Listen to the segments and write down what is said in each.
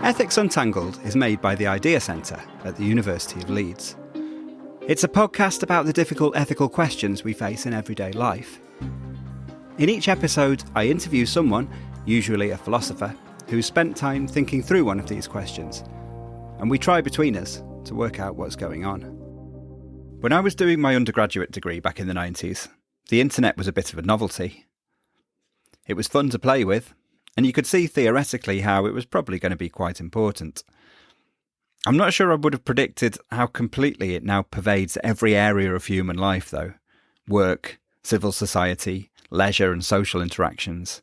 Ethics Untangled is made by the Idea Centre at the University of Leeds. It's a podcast about the difficult ethical questions we face in everyday life. In each episode, I interview someone, usually a philosopher, who's spent time thinking through one of these questions, and we try between us to work out what's going on. When I was doing my undergraduate degree back in the 90s, the internet was a bit of a novelty. It was fun to play with, and you could see theoretically how it was probably going to be quite important. I'm not sure I would have predicted how completely it now pervades every area of human life, though. Work, civil society, leisure and social interactions.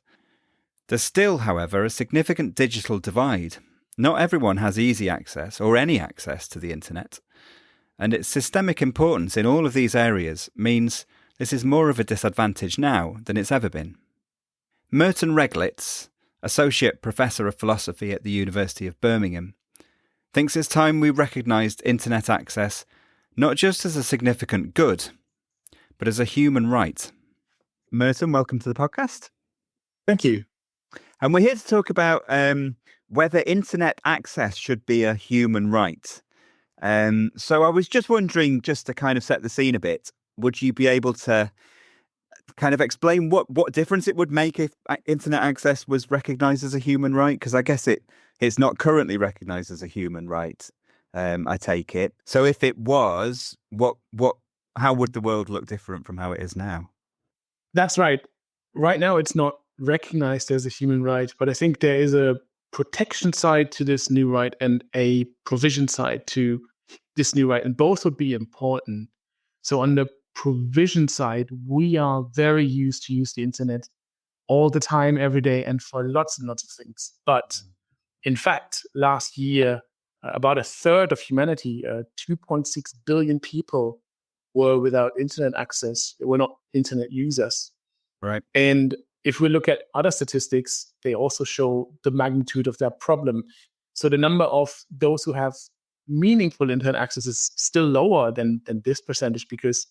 There's still, however, a significant digital divide. Not everyone has easy access or any access to the internet. And its systemic importance in all of these areas means this is more of a disadvantage now than it's ever been. Merten Reglitz, Associate Professor of Philosophy at the University of Birmingham, thinks it's time we recognised internet access not just as a significant good, but as a human right. Merten, welcome to the podcast. Thank you. And we're here to talk about whether internet access should be a human right. So I was just wondering, just to kind of set the scene a bit, would you be able to kind of explain what difference it would make if internet access was recognised as a human right? Because I guess it's not currently recognised as a human right, I take it. So if it was, how would the world look different from how it is now? That's right. Right now, it's not recognized as a human right, but I think there is a protection side to this new right and a provision side to this new right, and both would be important. So on the provision side, we are very used to use the internet all the time, every day, and for lots and lots of things. But in fact, last year, about a third of humanity, 2.6 billion people, were without internet access. They were not internet users. Right. And if we look at other statistics, they also show the magnitude of that problem. So the number of those who have meaningful internet access is still lower than this percentage, because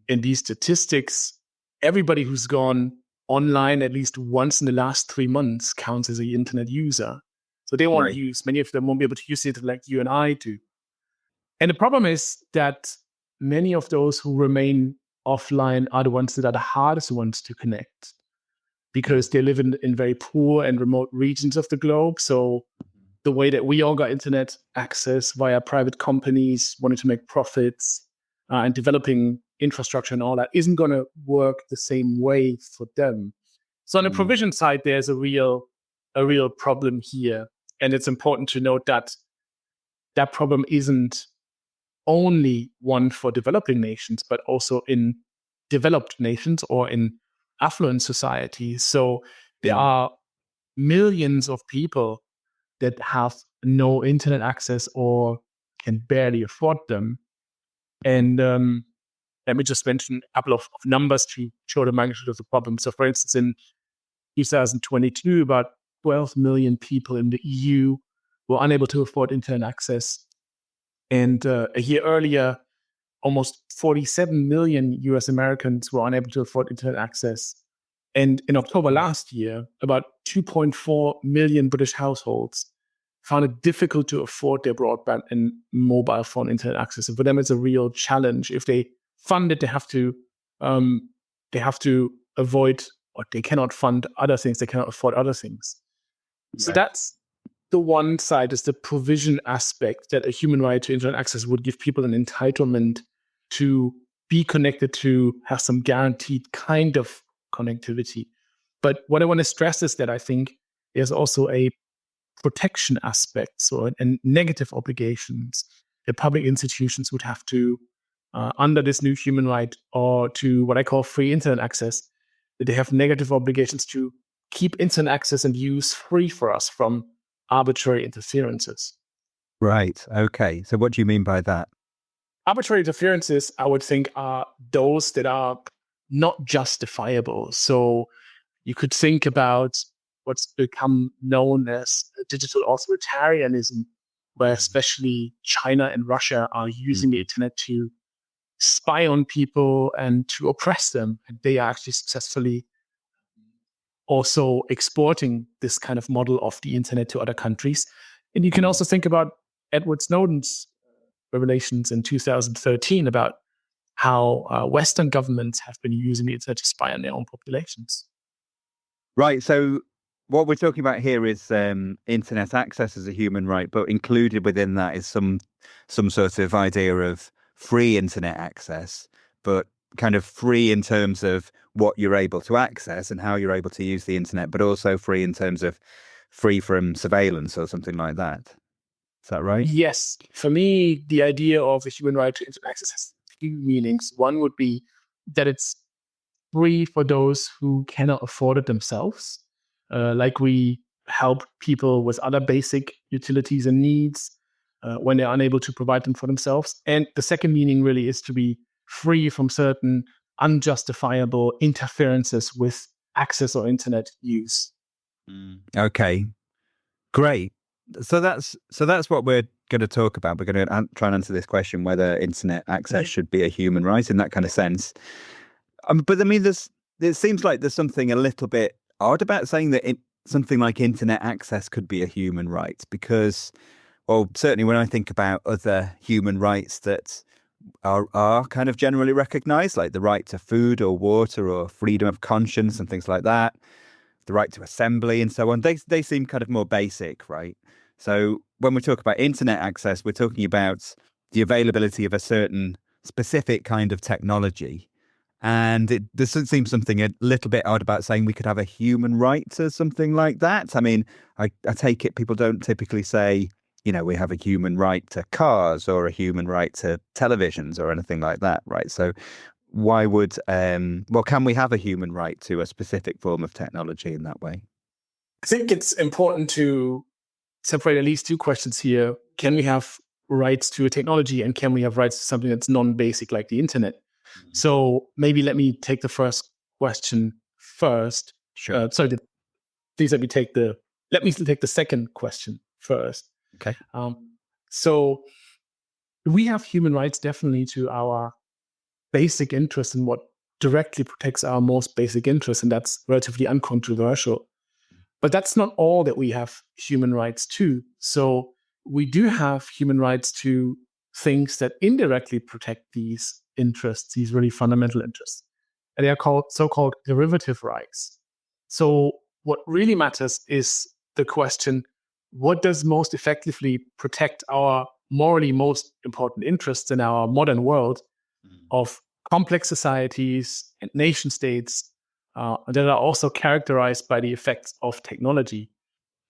in these statistics, everybody who's gone online at least once in the last 3 months counts as an internet user. So they won't use, many of them won't be able to use it like you and I do. And the problem is that many of those who remain offline are the ones that are the hardest ones to connect, because they live in very poor and remote regions of the globe. So the way that we all got internet access via private companies wanting to make profits and developing infrastructure and all that isn't going to work the same way for them. So on the provision side, there's a real problem here. And it's important to note that that problem isn't only one for developing nations, but also in developed nations or in affluent societies. So there are millions of people that have no internet access or can barely afford them. And let me just mention a couple of numbers to show the magnitude of the problem. So for instance, in 2022, about 12 million people in the EU were unable to afford internet access. And a year earlier, almost 47 million US Americans were unable to afford internet access. And in October last year, about 2.4 million British households found it difficult to afford their broadband and mobile phone internet access. And for them, it's a real challenge. If they fund it, they have to avoid, or they cannot fund other things. They cannot afford other things. Right. So that's the one side, is the provision aspect, that a human right to internet access would give people an entitlement to be connected, to have some guaranteed kind of connectivity. But what I want to stress is that I think there's also a protection aspect, so and negative obligations that public institutions would have to, under this new human right, or to what I call free internet access, that they have negative obligations to keep internet access and use free for us from arbitrary interferences. Right. Okay. So what do you mean by that? Arbitrary interferences, I would think, are those that are not justifiable. So you could think about what's become known as digital authoritarianism, where especially China and Russia are using the internet to spy on people and to oppress them. And they are actually successfully also exporting this kind of model of the internet to other countries. And you can also think about Edward Snowden's revelations in 2013 about how Western governments have been using the internet to spy on their own populations. Right. So what we're talking about here is internet access as a human right, but included within that is some sort of idea of free internet access, but kind of free in terms of what you're able to access and how you're able to use the internet, but also free in terms of free from surveillance or something like that. Is that right? Yes. For me, the idea of a human right to internet access has two meanings. One would be that it's free for those who cannot afford it themselves. Like we help people with other basic utilities and needs when they're unable to provide them for themselves. And the second meaning really is to be free from certain unjustifiable interferences with access or internet use. Okay, great. So that's what we're going to talk about. We're going to try and answer this question whether internet access should be a human right in that kind of sense. But I mean, it seems like there's something a little bit odd about saying that something like internet access could be a human right, because, well, certainly when I think about other human rights that are kind of generally recognized, like the right to food or water or freedom of conscience and things like that, the right to assembly and so on, they seem kind of more basic, right? So when we talk about internet access, we're talking about the availability of a certain specific kind of technology. And it does seem something a little bit odd about saying we could have a human right to something like that. I mean, I take it people don't typically say, we have a human right to cars or a human right to televisions or anything like that, right? So why would, can we have a human right to a specific form of technology in that way? I think it's important to separate at least two questions here. Can we have rights to a technology, and can we have rights to something that's non-basic like the internet? So maybe let me take the first question first. Sure. Please let me take the second question first. Okay. So we have human rights definitely to our basic interest in what directly protects our most basic interests, and that's relatively uncontroversial. But that's not all that we have human rights to. So we do have human rights to things that indirectly protect these interests, these really fundamental interests. And they are called so-called derivative rights. So what really matters is the question, what does most effectively protect our morally most important interests in our modern world of complex societies and nation states that are also characterized by the effects of technology?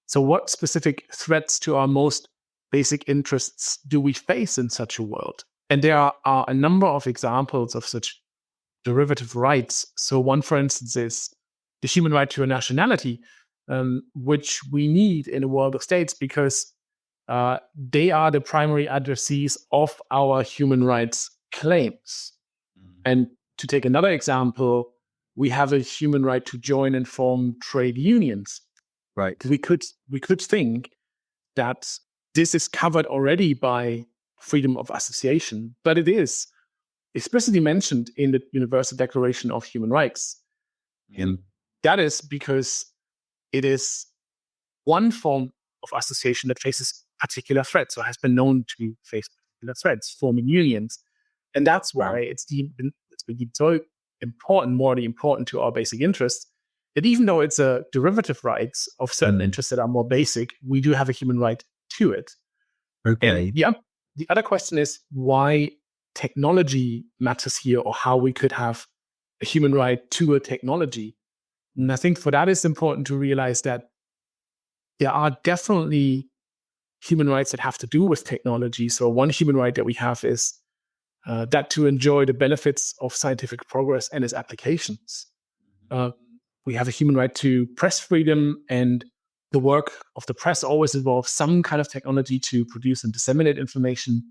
So what specific threats to our most basic interests do we face in such a world? And there are a number of examples of such derivative rights. So one, for instance, is the human right to a nationality, which we need in a world of states because they are the primary addressees of our human rights claims. And to take another example, we have a human right to join and form trade unions. Right. We could think that this is covered already by freedom of association, but it is explicitly mentioned in the Universal Declaration of Human Rights. And that is because it is one form of association that faces particular threats or has been known to face particular threats, forming unions. And that's why it's been so important, morally important to our basic interests, that even though it's a derivative rights of certain interests that are more basic, we do have a human right to it. Okay. And the other question is why technology matters here, or how we could have a human right to a technology. And I think for that it's important to realize that there are definitely human rights that have to do with technology. So one human right that we have is that to enjoy the benefits of scientific progress and its applications. We have a human right to press freedom, and the work of the press always involves some kind of technology to produce and disseminate information.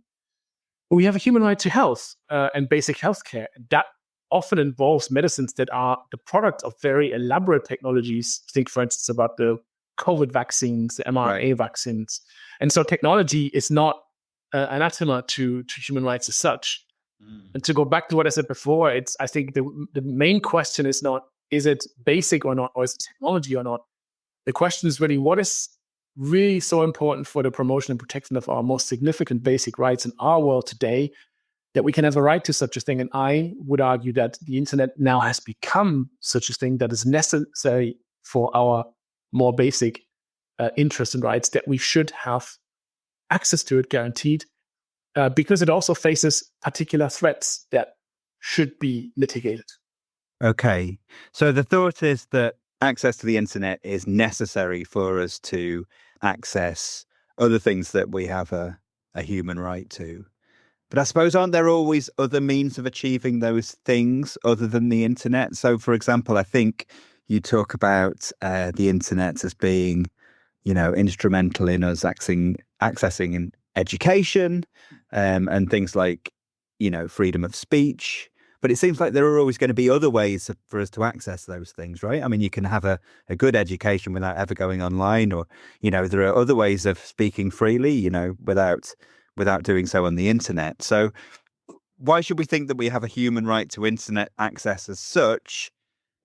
We have a human right to health and basic healthcare. That often involves medicines that are the product of very elaborate technologies. Think, for instance, about the COVID vaccines, the mRNA vaccines. And so technology is not anathema to human rights as such. And to go back to what I said before, I think the main question is not, is it basic or not, or is it technology or not? The question is really, what is really so important for the promotion and protection of our most significant basic rights in our world today that we can have a right to such a thing. And I would argue that the internet now has become such a thing that is necessary for our more basic interests and rights, that we should have access to it guaranteed, because it also faces particular threats that should be mitigated. Okay. So the thought is that access to the internet is necessary for us to access other things that we have a human right to. But I suppose, aren't there always other means of achieving those things other than the internet? So, for example, I think you talk about the internet as being, instrumental in us accessing in education, and things like, freedom of speech. But it seems like there are always going to be other ways for us to access those things, right? I mean, you can have a good education without ever going online, or, there are other ways of speaking freely, without doing so on the internet. So why should we think that we have a human right to internet access as such,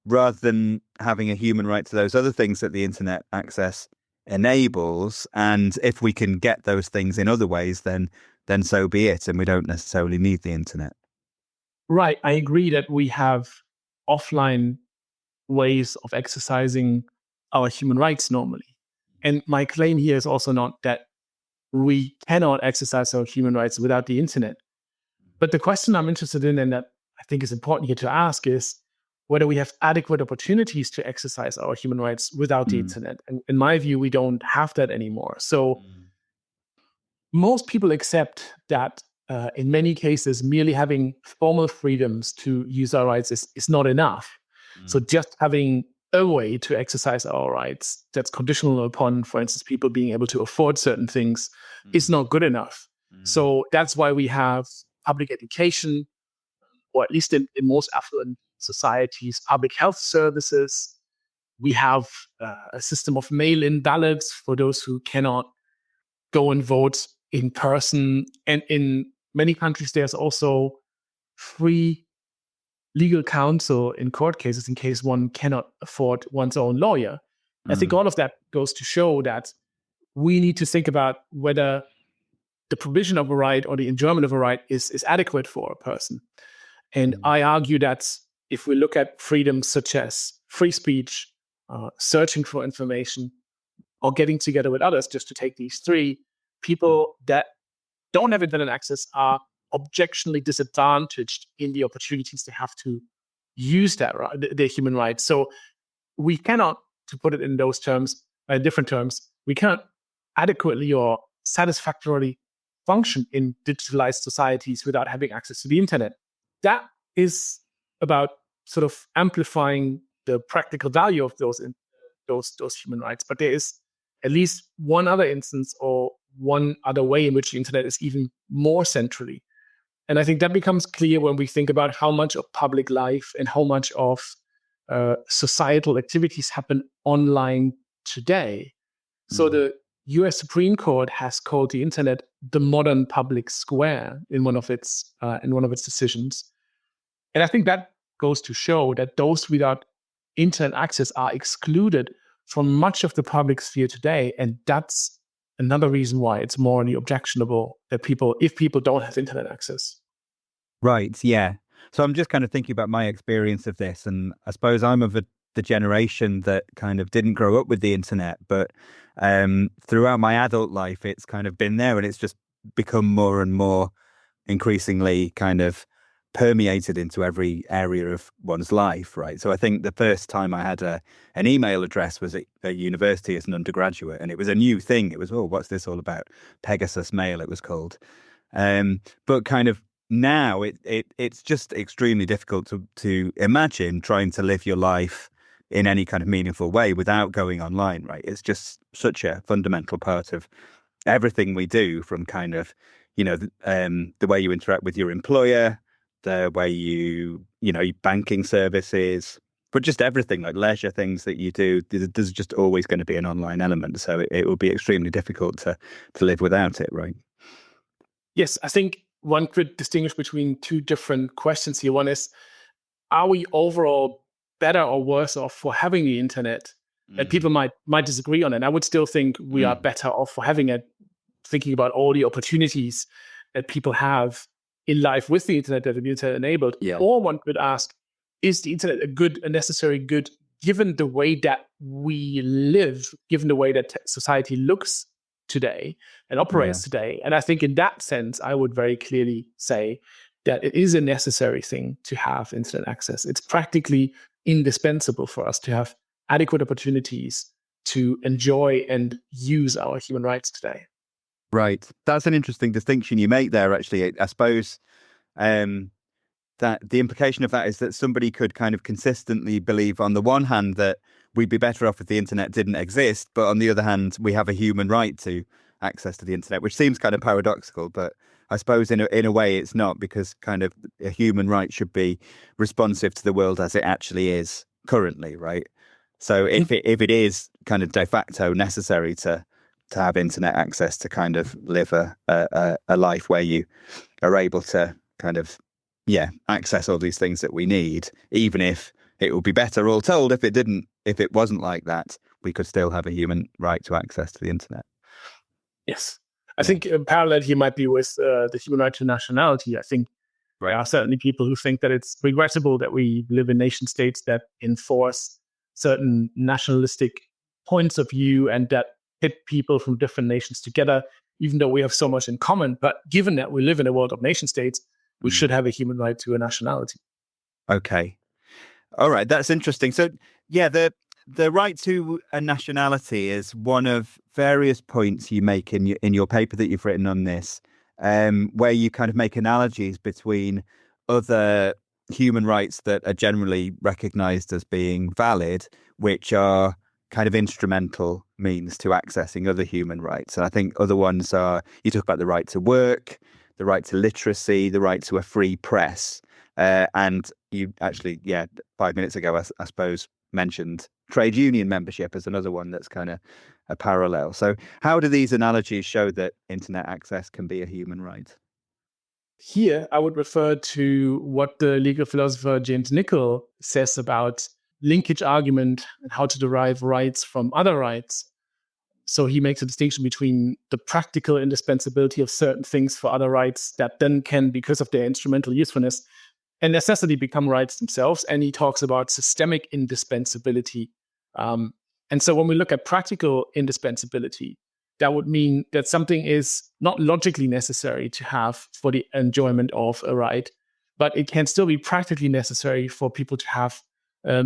rather than having a human right to those other things that the internet access enables? And if we can get those things in other ways, then so be it, and we don't necessarily need the internet. Right. I agree that we have offline ways of exercising our human rights normally. And my claim here is also not that we cannot exercise our human rights without the internet. But the question I'm interested in, and that I think is important here to ask, is whether we have adequate opportunities to exercise our human rights without the internet. And in my view, we don't have that anymore. So most people accept that in many cases, merely having formal freedoms to use our rights is not enough. So just having a way to exercise our rights that's conditional upon, for instance, people being able to afford certain things is not good enough. So that's why we have public education, or at least in most affluent societies, public health services. We have a system of mail-in ballots for those who cannot go and vote in person. And in many countries, there's also free legal counsel in court cases in case one cannot afford one's own lawyer. I think all of that goes to show that we need to think about whether the provision of a right or the enjoyment of a right is adequate for a person. And I argue that if we look at freedoms such as free speech, searching for information, or getting together with others, just to take these three, people that don't have internet access are objectionably disadvantaged in the opportunities they have to use their human rights. So we cannot, to put it in those terms, different terms, we cannot adequately or satisfactorily function in digitalized societies without having access to the internet. That is about sort of amplifying the practical value of those human rights. But there is at least one other instance or one other way in which the internet is even more centrally. And I think that becomes clear when we think about how much of public life and how much of societal activities happen online today. So the US Supreme Court has called the internet the modern public square in one of its decisions. And I think that goes to show that those without internet access are excluded from much of the public sphere today. And that's another reason why it's morally objectionable that if people don't have internet access. Right. Yeah. So I'm just kind of thinking about my experience of this, and I suppose I'm of the generation that kind of didn't grow up with the internet, but throughout my adult life, it's kind of been there, and it's just become more and more increasingly kind of permeated into every area of one's life, right? So I think the first time I had an email address was at university as an undergraduate, and it was a new thing. It was, what's this all about? Pegasus Mail, it was called. But kind of now it's just extremely difficult to imagine trying to live your life in any kind of meaningful way without going online, right? It's just such a fundamental part of everything we do, from kind of, the way you interact with your employer, the way your banking services, but just everything, like leisure things that you do. There's just always going to be an online element. So it will be extremely difficult to live without it, right? Yes, I think one could distinguish between two different questions here. One is, are we overall better or worse off for having the internet? And people might disagree on it. I would still think we are better off for having it, thinking about all the opportunities that people have in life with the internet that the internet enabled. Yeah. Or one could ask, is the internet a necessary good, given the way that we live, given the way that society looks today and operates today? And I think in that sense, I would very clearly say that it is a necessary thing to have internet access. It's practically indispensable for us to have adequate opportunities to enjoy and use our human rights today. Right. That's an interesting distinction you make there, actually. I suppose that the implication of that is that somebody could kind of consistently believe, on the one hand, that we'd be better off if the internet didn't exist, but on the other hand, we have a human right to access to the internet, which seems kind of paradoxical, but I suppose in a way it's not, because kind of a human right should be responsive to the world as it actually is currently, right? So if it is kind of de facto necessary to have internet access to kind of live a life where you are able to kind of access all these things that we need, even if it would be better, all told, if it wasn't like that, we could still have a human right to access to the internet. Yes. I think a parallel here might be with the human right to nationality. I think there are certainly people who think that it's regrettable that we live in nation states that enforce certain nationalistic points of view and that pit people from different nations together, even though we have so much in common. But given that we live in a world of nation states, we should have a human right to a nationality. Okay. All right. That's interesting. So, the right to a nationality is one of various points you make in your paper that you've written on this, where you kind of make analogies between other human rights that are generally recognized as being valid, which are kind of instrumental means to accessing other human rights. And I think other ones are, you talk about the right to work, the right to literacy, the right to a free press. And you actually, 5 minutes ago, I suppose, mentioned trade union membership as another one that's kind of a parallel. So how do these analogies show that internet access can be a human right? Here, I would refer to what the legal philosopher James Nichol says about linkage argument and how to derive rights from other rights. So he makes a distinction between the practical indispensability of certain things for other rights that then can, because of their instrumental usefulness and necessity, become rights themselves. And he talks about systemic indispensability. And so when we look at practical indispensability, that would mean that something is not logically necessary to have for the enjoyment of a right, but it can still be practically necessary for people to have a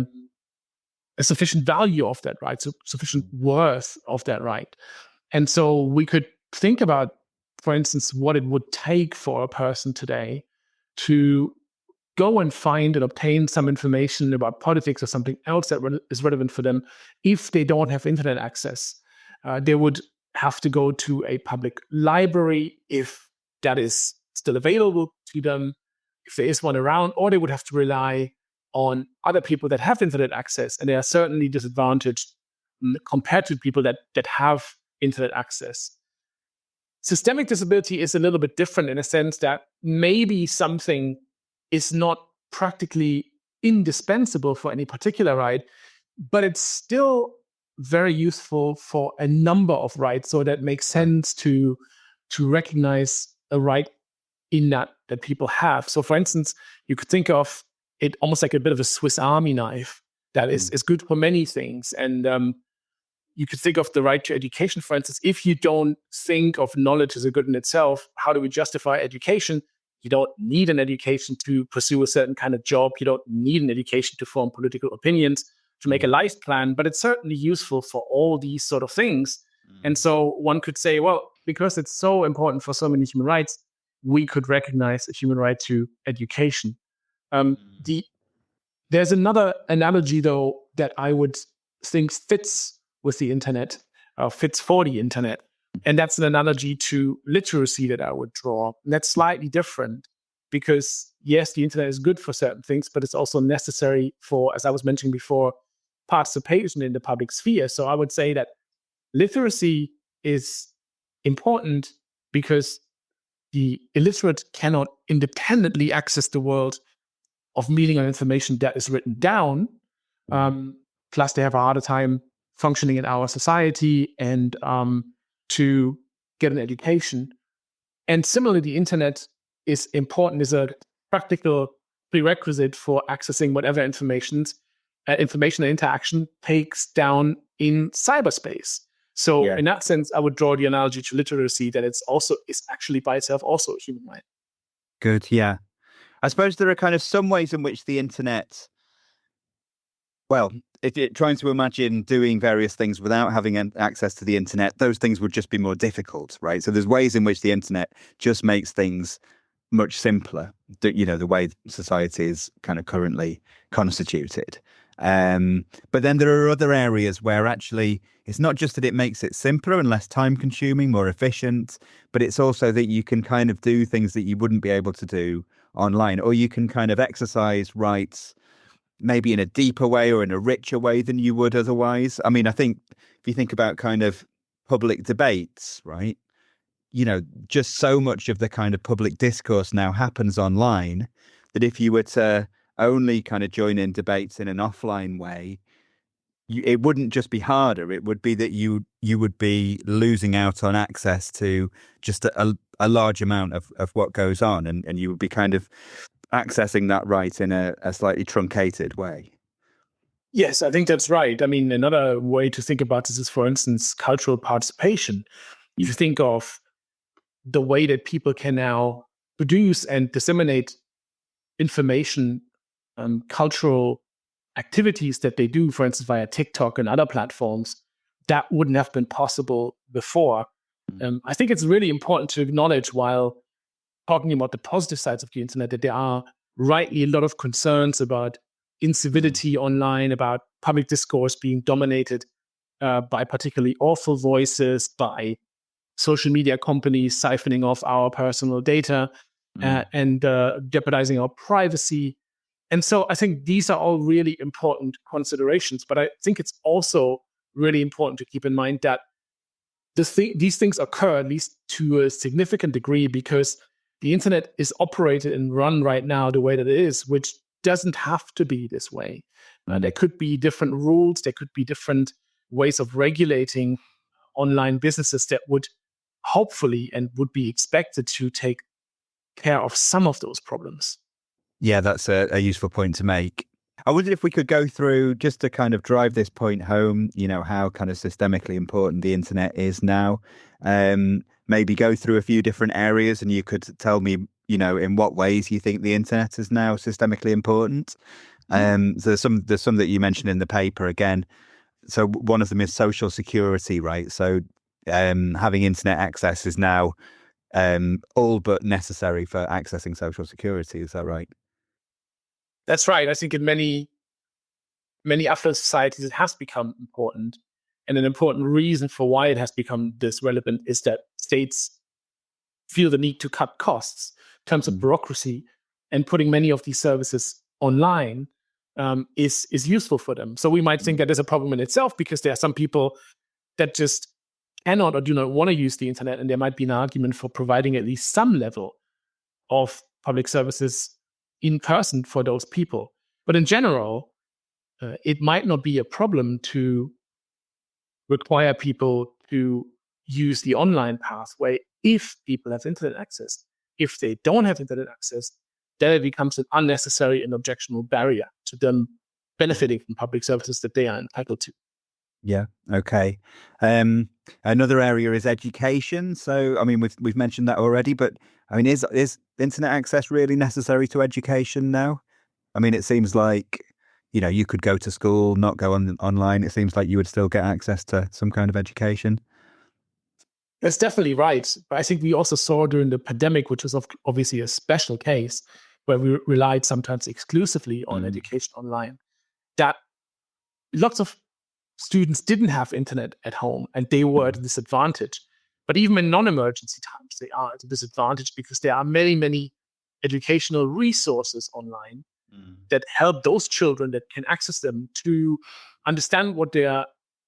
sufficient value of that right, so sufficient worth of that right. And so we could think about, for instance, what it would take for a person today to go and find and obtain some information about politics or something else that is relevant for them. If they don't have internet access, they would have to go to a public library if that is still available to them, if there is one around, or they would have to rely on other people that have internet access. And they are certainly disadvantaged compared to people that have internet access. Systemic disability is a little bit different in a sense that maybe something is not practically indispensable for any particular right, but it's still very useful for a number of rights. So that makes sense to recognize a right in that people have. So for instance, you could think of it almost like a bit of a Swiss Army knife that is good for many things. And you could think of the right to education, for instance. If you don't think of knowledge as a good in itself, how do we justify education? You don't need an education to pursue a certain kind of job. You don't need an education to form political opinions, to make a life plan, but it's certainly useful for all these sort of things. And so one could say, well, because it's so important for so many human rights, we could recognize a human right to education. There's another analogy, though, that I would think fits with the internet, fits for the internet. And that's an analogy to literacy that I would draw. And that's slightly different because, yes, the internet is good for certain things, but it's also necessary for, as I was mentioning before, participation in the public sphere. So I would say that literacy is important because the illiterate cannot independently access the world of meaning and information that is written down. Plus, they have a harder time functioning in our society and to get an education. And similarly, the internet is important, is a practical prerequisite for accessing whatever information and interaction takes down in cyberspace. So in that sense, I would draw the analogy to literacy that it's actually by itself also a human right. Good, yeah. I suppose there are kind of some ways in which the internet, well, if you're trying to imagine doing various things without having access to the internet, those things would just be more difficult, right? So there's ways in which the internet just makes things much simpler, the way society is kind of currently constituted. But then there are other areas where actually it's not just that it makes it simpler and less time consuming, more efficient, but it's also that you can kind of do things that you wouldn't be able to do online, or you can kind of exercise rights maybe in a deeper way or in a richer way than you would otherwise. I mean, I think if you think about kind of public debates, right? Just so much of the kind of public discourse now happens online that if you were to only kind of join in debates in an offline way, it wouldn't just be harder. It would be that you would be losing out on access to just a large amount of what goes on, and you would be kind of accessing that right in a slightly truncated way. Yes, I think that's right. I mean, another way to think about this is, for instance, cultural participation. If you think of the way that people can now produce and disseminate information, cultural activities that they do, for instance, via TikTok and other platforms, that wouldn't have been possible before. I think it's really important to acknowledge, while talking about the positive sides of the internet, that there are rightly a lot of concerns about incivility online, about public discourse being dominated by particularly awful voices, by social media companies siphoning off our personal data and jeopardizing our privacy. And so I think these are all really important considerations. But I think it's also really important to keep in mind that these things occur, at least to a significant degree, because the internet is operated and run right now the way that it is, which doesn't have to be this way. There could be different rules. There could be different ways of regulating online businesses that would hopefully and would be expected to take care of some of those problems. Yeah, that's a useful point to make. I wondered if we could go through, just to kind of drive this point home, how kind of systemically important the internet is now. Maybe go through a few different areas, and you could tell me, in what ways you think the internet is now systemically important. So there's some that you mentioned in the paper again. So one of them is social security, right? So having internet access is now all but necessary for accessing social security. Is that right? That's right. I think in many affluent societies, it has become important. And an important reason for why it has become this relevant is that states feel the need to cut costs in terms of bureaucracy, and putting many of these services online is useful for them. So we might think that there's a problem in itself, because there are some people that just cannot or do not want to use the internet, and there might be an argument for providing at least some level of public services in person for those people. But in general, it might not be a problem to require people to use the online pathway if people have internet access. If they don't have internet access, then it becomes an unnecessary and objectionable barrier to them benefiting from public services that they are entitled to. Yeah. Okay. Another area is education. So, I mean, we've mentioned that already, but I mean, is internet access really necessary to education now? I mean, it seems like, you could go to school, not go online. It seems like you would still get access to some kind of education. That's definitely right. But I think we also saw during the pandemic, which was obviously a special case, where we relied sometimes exclusively on education online, that lots of students didn't have internet at home, and they were at a disadvantage. But even in non-emergency times, they are at a disadvantage, because there are many, many educational resources online that help those children, that can access them, to understand what they are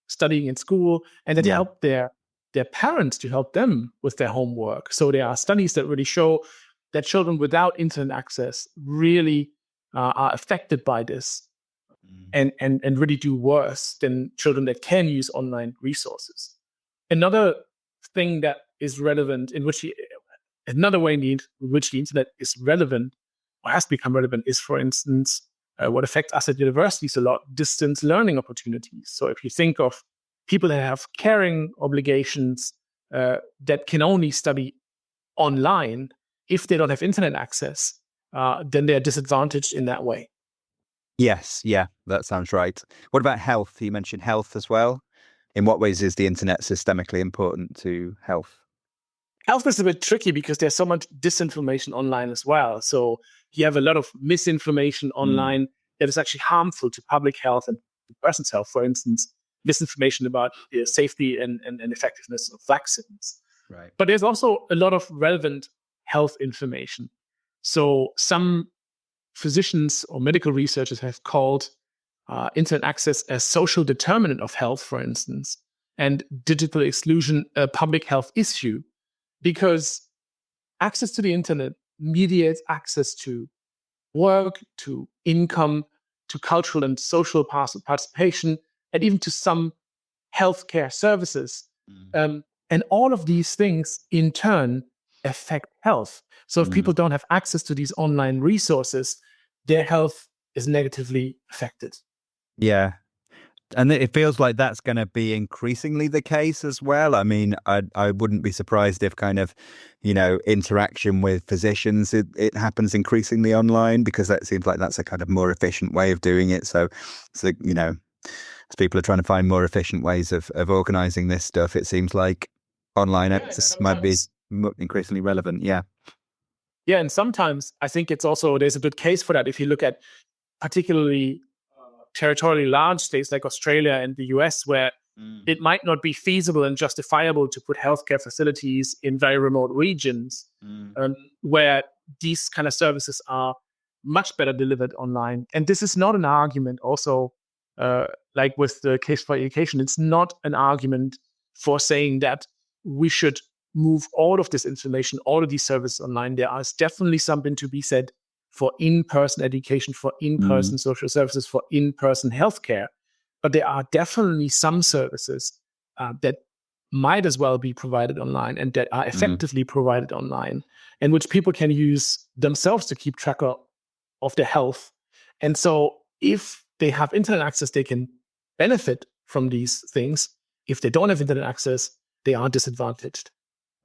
studying in school, and that help their parents to help them with their homework. So there are studies that really show that children without internet access really are affected by this. and really do worse than children that can use online resources. Another thing that is relevant another way in which the internet is relevant or has become relevant is, for instance, what affects us at universities a lot, distance learning opportunities. So if you think of people that have caring obligations that can only study online, if they don't have internet access, then they're disadvantaged in that way. Yes, yeah, that sounds right. What about health? You mentioned health as well. In what ways is the internet systemically important to health? Health is a bit tricky because there's so much disinformation online as well. So you have a lot of misinformation online that is actually harmful to public health and the person's health. For instance, misinformation about the safety and effectiveness of vaccines. Right. But there's also a lot of relevant health information. So some physicians or medical researchers have called internet access a social determinant of health, for instance, and digital exclusion a public health issue, because access to the internet mediates access to work, to income, to cultural and social participation, and even to some healthcare services. And all of these things, in turn, affect health. So if people don't have access to these online resources, their health is negatively affected. Yeah. And it feels like that's going to be increasingly the case as well. I mean, I wouldn't be surprised if kind of, interaction with physicians, it happens increasingly online, because that seems like that's a kind of more efficient way of doing it. So as people are trying to find more efficient ways of organizing this stuff, it seems like online access might be increasingly relevant. Yeah. Yeah. And sometimes I think there's a good case for that. If you look at particularly territorially large states like Australia and the US, where it might not be feasible and justifiable to put healthcare facilities in very remote regions, where these kind of services are much better delivered online. And this is not an argument also, like with the case for education, it's not an argument for saying that we should move all of this information, all of these services online. There is definitely something to be said for in-person education, for in-person social services, for in-person healthcare. But there are definitely some services that might as well be provided online and that are effectively provided online, and which people can use themselves to keep track of their health. And so if they have internet access, they can benefit from these things. If they don't have internet access, they are disadvantaged.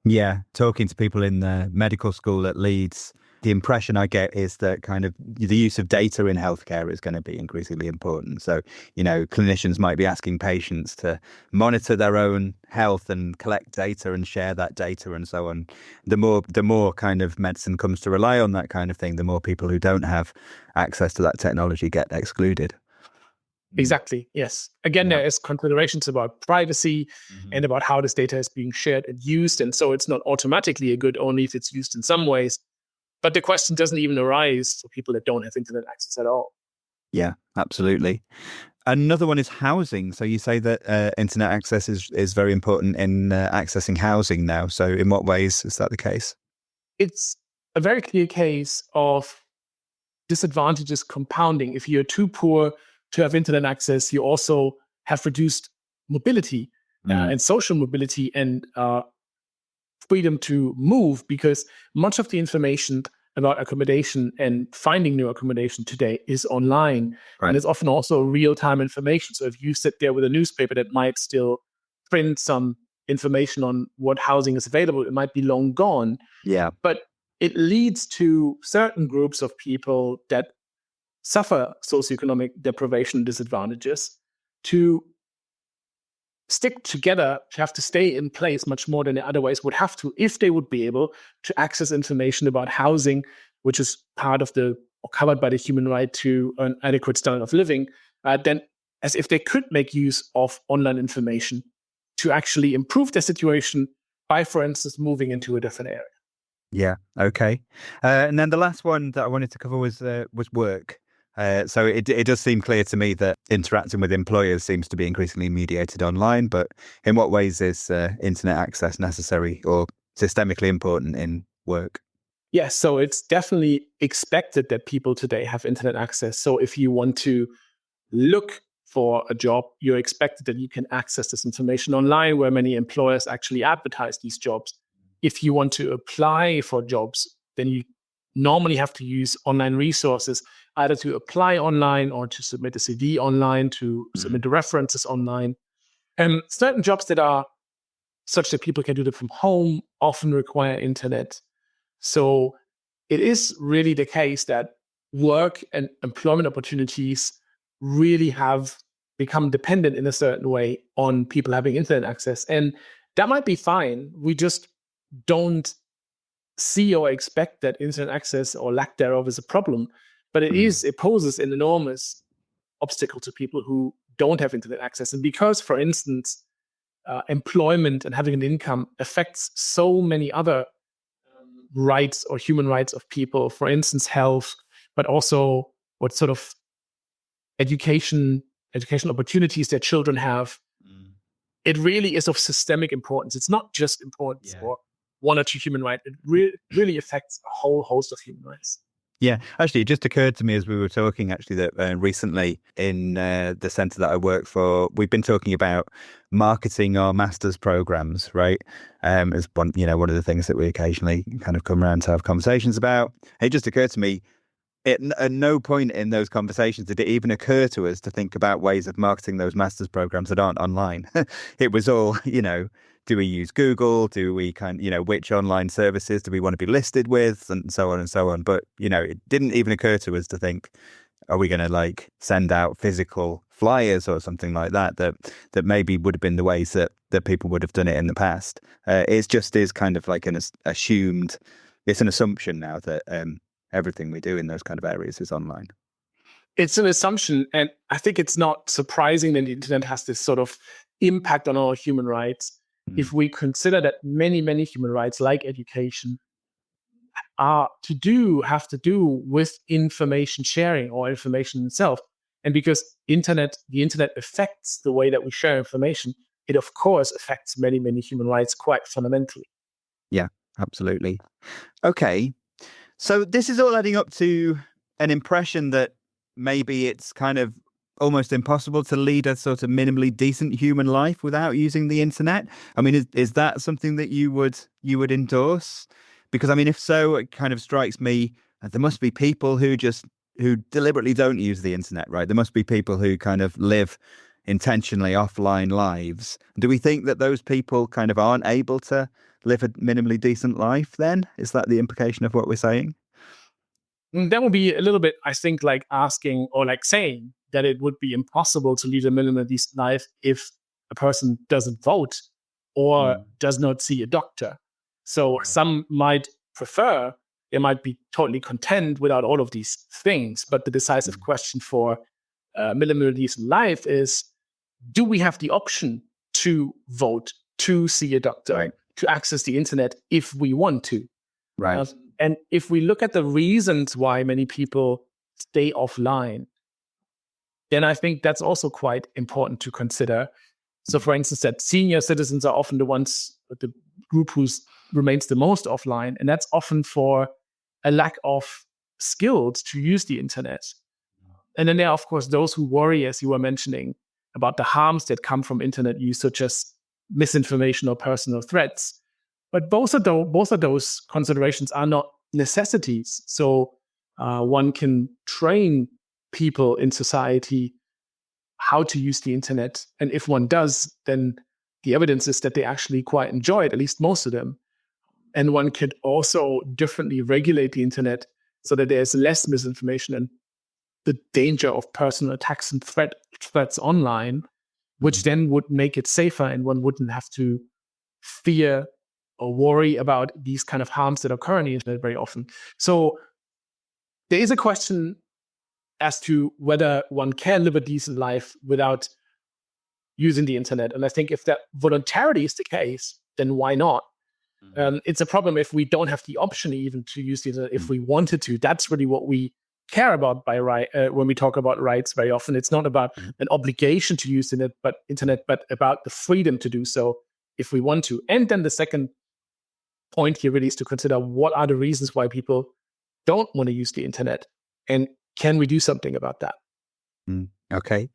Yeah, talking to people in the medical school at Leeds, the impression I get is that kind of the use of data in healthcare is going to be increasingly important. So, clinicians might be asking patients to monitor their own health and collect data and share that data and so on. The more kind of medicine comes to rely on that kind of thing, the more people who don't have access to that technology get excluded. Exactly. Yes. Again, there is considerations about privacy and about how this data is being shared and used. And so it's not automatically a good only if it's used in some ways. But the question doesn't even arise for people that don't have internet access at all. Yeah, absolutely. Another one is housing. So you say that internet access is very important in accessing housing now. So in what ways is that the case? It's a very clear case of disadvantages compounding. If you're too poor to have internet access, you also have reduced mobility and social mobility and freedom to move, because much of the information about accommodation and finding new accommodation today is online. Right. And it's often also real-time information. So if you sit there with a newspaper that might still print some information on what housing is available, it might be long gone. Yeah. But it leads to certain groups of people that suffer socioeconomic deprivation disadvantages to stick together, to have to stay in place much more than they otherwise would have to if they would be able to access information about housing, which is part of or covered by the human right to an adequate standard of living, then as if they could make use of online information to actually improve their situation by, for instance, moving into a different area. Yeah. Okay. And then the last one that I wanted to cover was work. So it does seem clear to me that interacting with employers seems to be increasingly mediated online. But in what ways is internet access necessary or systemically important in work? Yes, so it's definitely expected that people today have internet access. So if you want to look for a job, you're expected that you can access this information online, where many employers actually advertise these jobs. If you want to apply for jobs, then you normally have to use online resources, either to apply online or to submit a CV online, to submit the references online. And certain jobs that are such that people can do them from home often require internet. So it is really the case that work and employment opportunities really have become dependent in a certain way on people having internet access. And that might be fine. We just don't see or expect that internet access or lack thereof is a problem. But it poses an enormous obstacle to people who don't have internet access. And because, for instance, employment and having an income affects so many other rights or human rights of people, for instance, health, but also what sort of educational opportunities their children have. It really is of systemic importance. It's not just important for one or two human rights. It really affects a whole host of human rights. Yeah, actually, it just occurred to me as we were talking, actually, that recently in the centre that I work for, we've been talking about marketing our master's programs, right? As one of the things that we occasionally kind of come around to have conversations about. It just occurred to me, at no point in those conversations did it even occur to us to think about ways of marketing those master's programs that aren't online. It was all, do we use Google? Do we which online services do we want to be listed with, and so on and so on. But, it didn't even occur to us to think, are we going to send out physical flyers or something like that maybe would have been the ways that people would have done it in the past. It just is kind of like it's an assumption now that everything we do in those kind of areas is online. It's an assumption, and I think it's not surprising that the internet has this sort of impact on our human rights. If we consider that many, many human rights, like education, have to do with information sharing or information itself. And because the internet affects the way that we share information, it of course affects many, many human rights quite fundamentally. Yeah, absolutely. Okay. So this is all adding up to an impression that maybe it's kind of almost impossible to lead a sort of minimally decent human life without using the internet. I mean, is that something that you would endorse? Because I mean, if so, it kind of strikes me that there must be people who deliberately don't use the internet, right? There must be people who kind of live intentionally offline lives. Do we think that those people kind of aren't able to live a minimally decent life then? Is that the implication of what we're saying? That would be a little bit, I think, like asking or like saying that it would be impossible to lead a minimally decent life if a person doesn't vote or does not see a doctor. So some might they might be totally content without all of these things. But the decisive question for a minimally decent life is, do we have the option to vote, to see a doctor, to access the internet if we want to? Right. And if we look at the reasons why many people stay offline, then I think that's also quite important to consider. So, for instance, that senior citizens are often the group who remains the most offline, and that's often for a lack of skills to use the internet. And then there are, of course, those who worry, as you were mentioning, about the harms that come from internet use, such as misinformation or personal threats. But both of those considerations are not necessities. So one can train people in society how to use the internet. And if one does, then the evidence is that they actually quite enjoy it, at least most of them. And one could also differently regulate the internet so that there's less misinformation and the danger of personal attacks and threats online, which then would make it safer, and one wouldn't have to fear or worry about these kind of harms that occur on the internet very often. So there is a question as to whether one can live a decent life without using the internet. And I think if that voluntarily is the case, then why not? It's a problem if we don't have the option even to use the internet if we wanted to. That's really what we care about when we talk about rights very often. It's not about an obligation to use the internet, but about the freedom to do so if we want to. And then the second point here really is to consider what are the reasons why people don't want to use the internet, and can we do something about that? Okay.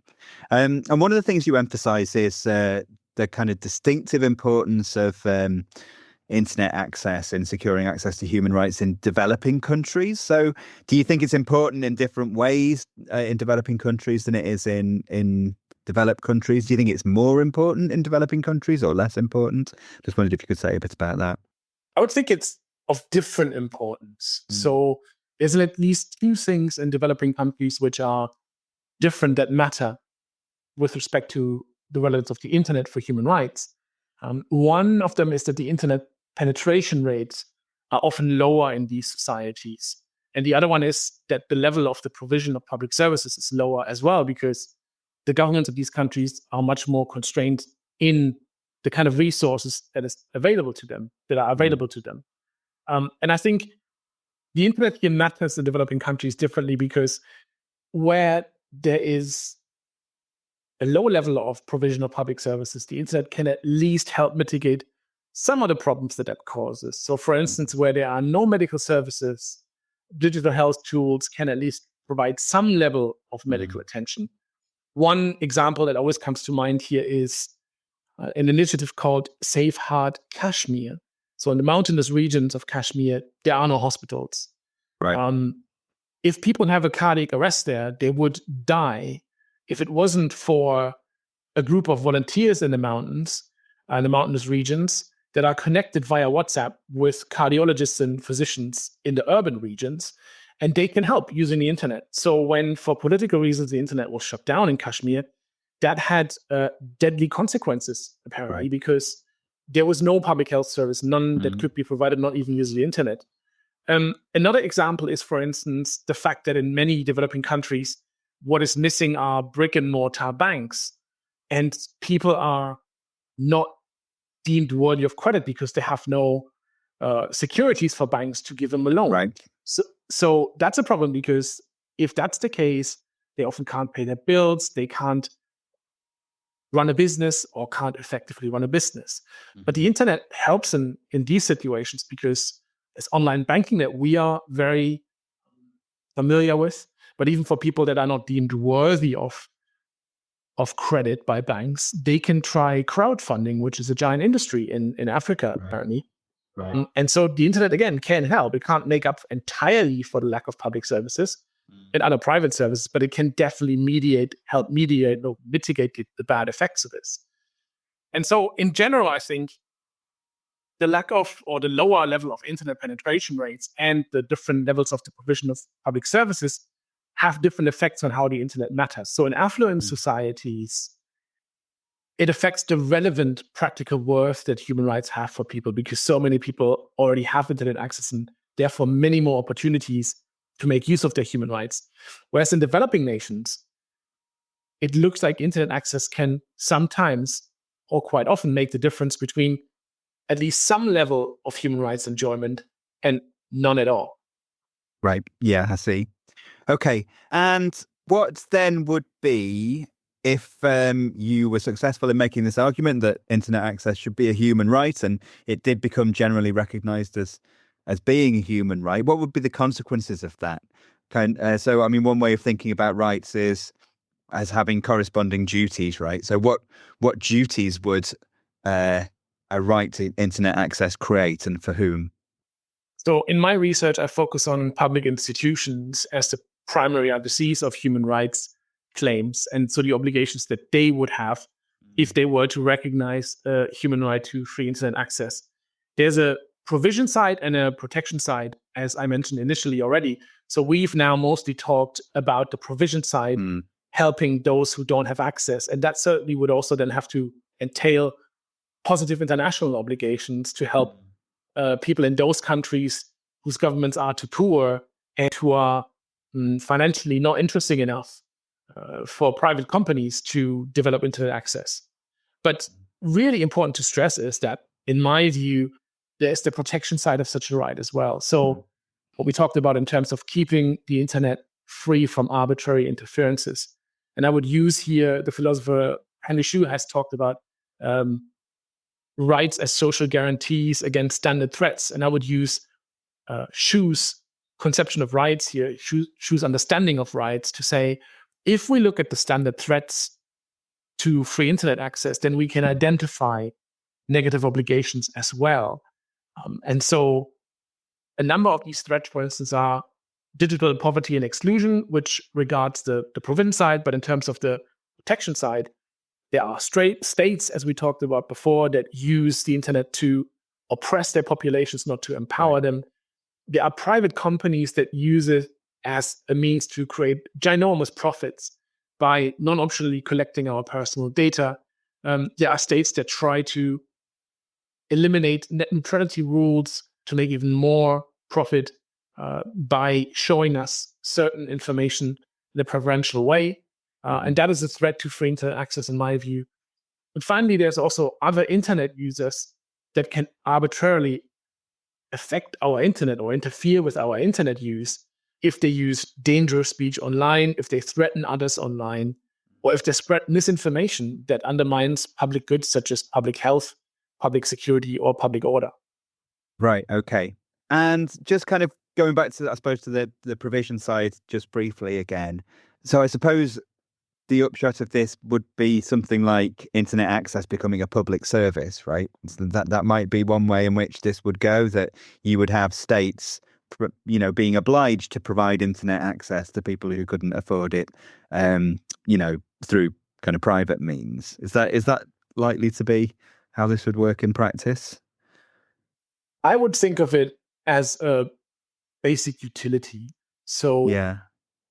And one of the things you emphasize is the kind of distinctive importance of internet access and securing access to human rights in developing countries. So do you think it's important in different ways in developing countries than it is in developed countries? Do you think it's more important in developing countries or less important? Just wondered if you could say a bit about that. I would think it's of different importance. So there's at least two things in developing countries which are different that matter with respect to the relevance of the internet for human rights. One of them is that the internet penetration rates are often lower in these societies. And the other one is that the level of the provision of public services is lower as well, because the governments of these countries are much more constrained in the kind of resources that are available to them. And I think the internet here matters in developing countries differently, because where there is a low level of provision of public services, the internet can at least help mitigate some of the problems that causes. So, for instance, where there are no medical services, digital health tools can at least provide some level of medical attention. One example that always comes to mind here is an initiative called Safeguard Kashmir. So in the mountainous regions of Kashmir, there are no hospitals. Right. If people have a cardiac arrest there, they would die if it wasn't for a group of volunteers in the mountains and the mountainous regions that are connected via WhatsApp with cardiologists and physicians in the urban regions, and they can help using the internet. So when, for political reasons, the internet was shut down in Kashmir, that had deadly consequences, apparently, because there was no public health service, none that could be provided, not even using the internet. Another example is, for instance, the fact that in many developing countries, what is missing are brick and mortar banks, and people are not deemed worthy of credit because they have no securities for banks to give them a loan. Right. So that's a problem, because if that's the case, they often can't pay their bills, they can't run a business or can't effectively run a business. But the internet helps in these situations, because it's online banking that we are very familiar with. But even for people that are not deemed worthy of credit by banks, they can try crowdfunding, which is a giant industry in Africa, apparently. Right. And so the internet, again, can help. It can't make up entirely for the lack of public services and other private services, but it can definitely help mitigate the bad effects of this. And so in general, I think the lack of, or the lower level of internet penetration rates and the different levels of the provision of public services have different effects on how the internet matters. So in affluent societies, it affects the relevant practical worth that human rights have for people, because so many people already have internet access and therefore many more opportunities to make use of their human rights. Whereas in developing nations, it looks like internet access can sometimes, or quite often, make the difference between at least some level of human rights enjoyment and none at all. Right. Yeah, I see. Okay. And what then would be, if you were successful in making this argument that internet access should be a human right, and it did become generally recognized as being a human right, what would be the consequences of that? So, I mean, one way of thinking about rights is as having corresponding duties, right? So what duties would a right to internet access create, and for whom? So in my research, I focus on public institutions as the primary indices of human rights claims, and so the obligations that they would have if they were to recognize a human right to free internet access. There's a provision side and a protection side, as I mentioned initially already. So we've now mostly talked about the provision side, helping those who don't have access. And that certainly would also then have to entail positive international obligations to help people in those countries whose governments are too poor and who are financially not interesting enough for private companies to develop internet access. But really important to stress is that, in my view, there's the protection side of such a right as well. So what we talked about in terms of keeping the internet free from arbitrary interferences. And I would use here, the philosopher Henry Shue has talked about rights as social guarantees against standard threats. And I would use Shue's conception of rights here, Shue's understanding of rights, to say if we look at the standard threats to free internet access, then we can identify negative obligations as well. And so a number of these threats, for instance, are digital poverty and exclusion, which regards the province side. But in terms of the protection side, there are states, as we talked about before, that use the internet to oppress their populations, not to empower them. There are private companies that use it as a means to create ginormous profits by non-optionally collecting our personal data. There are states that try to eliminate net neutrality rules to make even more profit by showing us certain information in a preferential way. And that is a threat to free internet access, in my view. And finally, there's also other internet users that can arbitrarily affect our internet or interfere with our internet use if they use dangerous speech online, if they threaten others online, or if they spread misinformation that undermines public goods such as public health, public security, or public order. Right. Okay. And just kind of going back to, I suppose, to the provision side just briefly again. So I suppose the upshot of this would be something like internet access becoming a public service, right? So that might be one way in which this would go, that you would have states, being obliged to provide internet access to people who couldn't afford it, through kind of private means. Is that likely to be how this would work in practice? I would think of it as a basic utility. So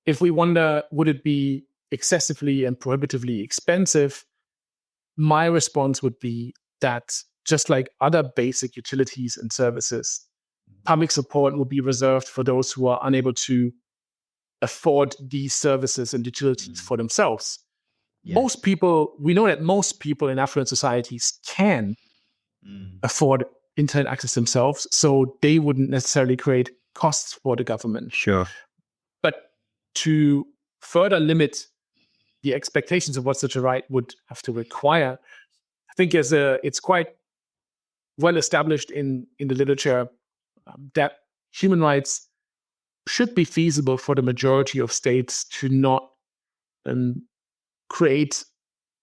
if we wonder, would it be excessively and prohibitively expensive? My response would be that just like other basic utilities and services, public support will be reserved for those who are unable to afford these services and utilities for themselves. Most people, we know that most people in affluent societies can afford internet access themselves, so they wouldn't necessarily create costs for the government. Sure. But to further limit the expectations of what such a right would have to require, I think it's quite well established in the literature that human rights should be feasible for the majority of states to not create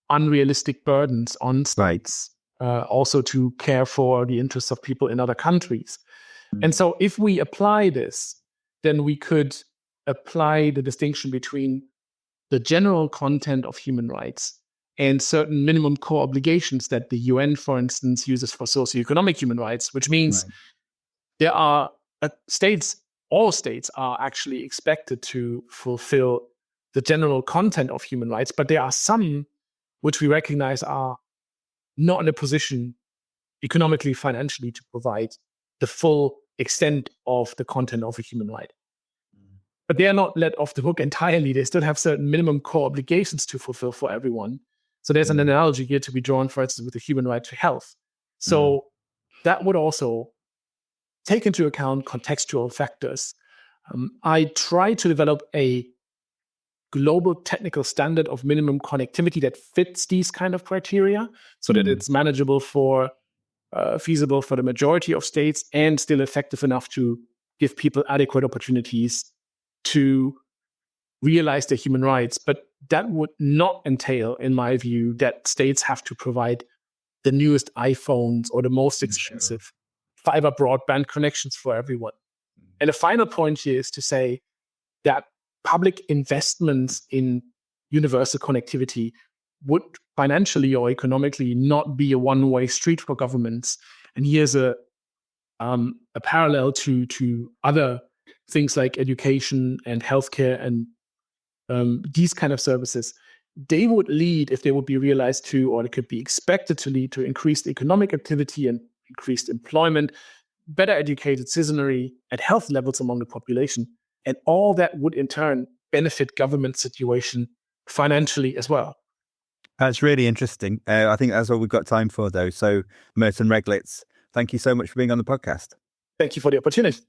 unrealistic burdens on states, also to care for the interests of people in other countries. And so if we apply this, then we could apply the distinction between the general content of human rights and certain minimum core obligations that the UN, for instance, uses for socioeconomic human rights, which means there are all states are actually expected to fulfill the general content of human rights, but there are some which we recognize are not in a position economically, financially to provide the full extent of the content of a human right. But they are not let off the hook entirely. They still have certain minimum core obligations to fulfill for everyone. So there's an analogy here to be drawn, for instance, with the human right to health. So that would also take into account contextual factors. I try to develop a global technical standard of minimum connectivity that fits these kind of criteria so that it's manageable feasible for the majority of states and still effective enough to give people adequate opportunities to realize their human rights. But that would not entail, in my view, that states have to provide the newest iPhones or the most expensive fiber broadband connections for everyone. And the final point here is to say that public investments in universal connectivity would financially or economically not be a one-way street for governments. And here's a parallel to other things like education and healthcare and these kind of services. They would lead, if they would be realized to, or they could be expected to lead to increased economic activity and increased employment, better educated citizenry at health levels among the population. And all that would in turn benefit government situation financially as well. That's really interesting. I think that's all we've got time for, though. So, Merten Reglitz, thank you so much for being on the podcast. Thank you for the opportunity.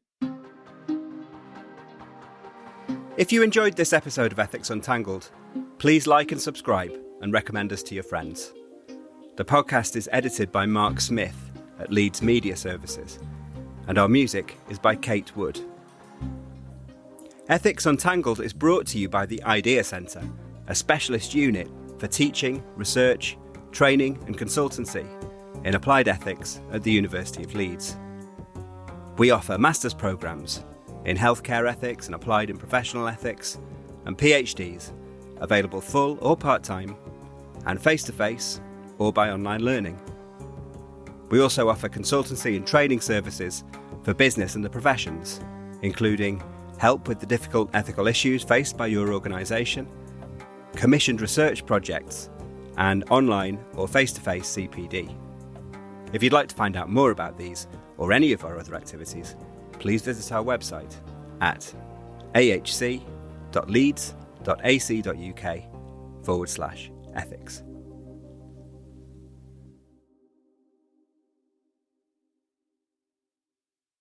If you enjoyed this episode of Ethics Untangled, please like and subscribe and recommend us to your friends. The podcast is edited by Mark Smith at Leeds Media Services, and our music is by Kate Wood. Ethics Untangled is brought to you by the Idea Centre a specialist unit for teaching, research, training and consultancy in applied ethics at the University of Leeds. We offer master's programmes in healthcare ethics and applied and professional ethics, and PhDs available full or part-time and face-to-face or by online learning. We also offer consultancy and training services for business and the professions, including help with the difficult ethical issues faced by your organisation, commissioned research projects, and online or face-to-face CPD. If you'd like to find out more about these or any of our other activities, please visit our website at ahc.leeds.ac.uk/ethics.